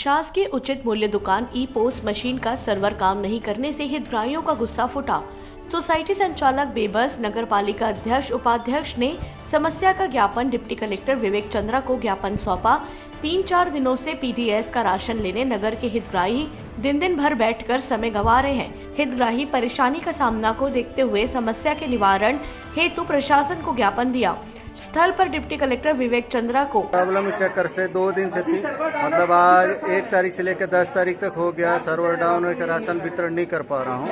शासकीय उचित मूल्य दुकान ई पोस्ट मशीन का सर्वर काम नहीं करने से हितग्राहियों का गुस्सा फूटा। सोसाइटी संचालक बेबस नगर पालिका अध्यक्ष उपाध्यक्ष ने समस्या का ज्ञापन डिप्टी कलेक्टर विवेक चंद्रा को ज्ञापन सौंपा। 3-4 दिनों से पीडीएस का राशन लेने नगर के हितग्राही दिन भर बैठकर समय गंवा रहे हैं। हितग्राही परेशानी का सामना को देखते हुए समस्या के निवारण हेतु प्रशासन को ज्ञापन दिया। स्थल पर डिप्टी कलेक्टर विवेक चंद्रा को प्रॉब्लम चक्कर से 2 दिन से थी, मतलब आज 1 तारीख से लेकर 10 तारीख तक हो गया। सर्वर डाउन है, राशन वितरण नहीं कर पा रहा हूँ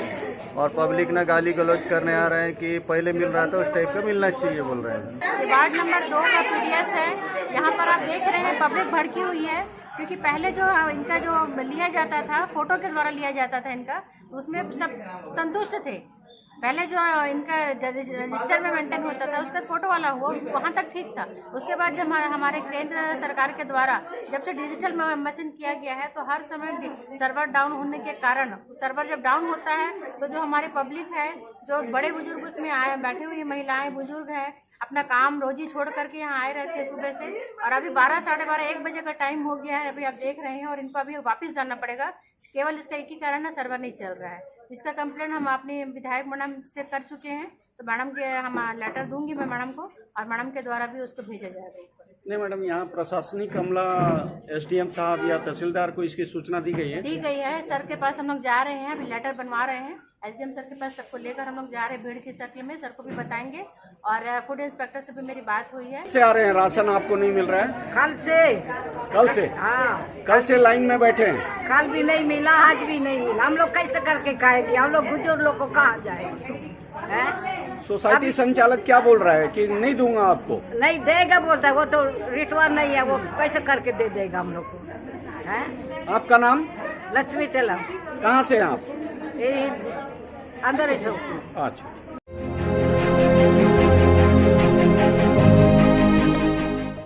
और पब्लिक ना गाली गलौज करने आ रहे हैं कि पहले मिल रहा था उस टाइप का मिलना चाहिए बोल रहे हैं। वार्ड नंबर 2 का पीडीएस है। यहाँ पर आप देख रहे हैं पब्लिक भड़की हुई है, क्योंकि पहले जो इनका जो लिया जाता था फोटो के द्वारा लिया जाता था इनका, उसमें सब संतुष्ट थे। पहले जो इनका रजिस्टर में मेंटेन होता था उसका फोटो वाला हुआ वहाँ तक ठीक था। उसके बाद जब हमारे केंद्र सरकार के द्वारा जब से डिजिटल मशीन किया गया है तो हर समय सर्वर डाउन होने के कारण, सर्वर जब डाउन होता है तो जो हमारी पब्लिक है, जो बड़े बुजुर्ग उसमें आए बैठे हुए महिलाएं बुजुर्ग हैं, अपना काम रोजी छोड़ करके यहाँ आए रहते हैं सुबह से, और अभी 12, साढ़े 12, 1 बजे का टाइम हो गया है। अभी आप देख रहे हैं और इनको अभी वापस जाना पड़ेगा। केवल इसका एक ही कारण है, सर्वर नहीं चल रहा है। इसका कंप्लेंट हम अपनी विधायक मैडम से कर चुके हैं, तो मैडम के हम लेटर दूंगी मैं मैडम को, और मैडम के द्वारा भी उसको भेजा जाएगा। नहीं मैडम, यहाँ प्रशासनिक अमला एसडीएम साहब या तहसीलदार को इसकी सूचना दी गई है? दी गई है। सर के पास हम लोग जा रहे हैं, अभी लेटर बनवा रहे हैं। एसडीएम सर के पास सबको लेकर हम लोग जा रहे हैं भीड़ की शक्ल में। सर को भी बताएंगे और फूड इंस्पेक्टर से भी मेरी बात हुई है। से आ रहे हैं, राशन आपको नहीं मिल रहा है? कल से हाँ, कल से लाइन में बैठे हैं? कल भी नहीं मिला, आज भी नहीं मिला। हम लोग कैसे करके खाएंगे? हम लोग बुजुर्ग लोग को कहाँ जाएंगे? सोसाइटी संचालक क्या बोल रहा है कि नहीं दूंगा आपको? नहीं देगा बोलता है, वो तो रिटवा नहीं है, वो कैसे करके दे देगा हम लोग को? आपका नाम? लक्ष्मी तेलम। कहाँ से हैं आप? अंदर ही। अच्छा।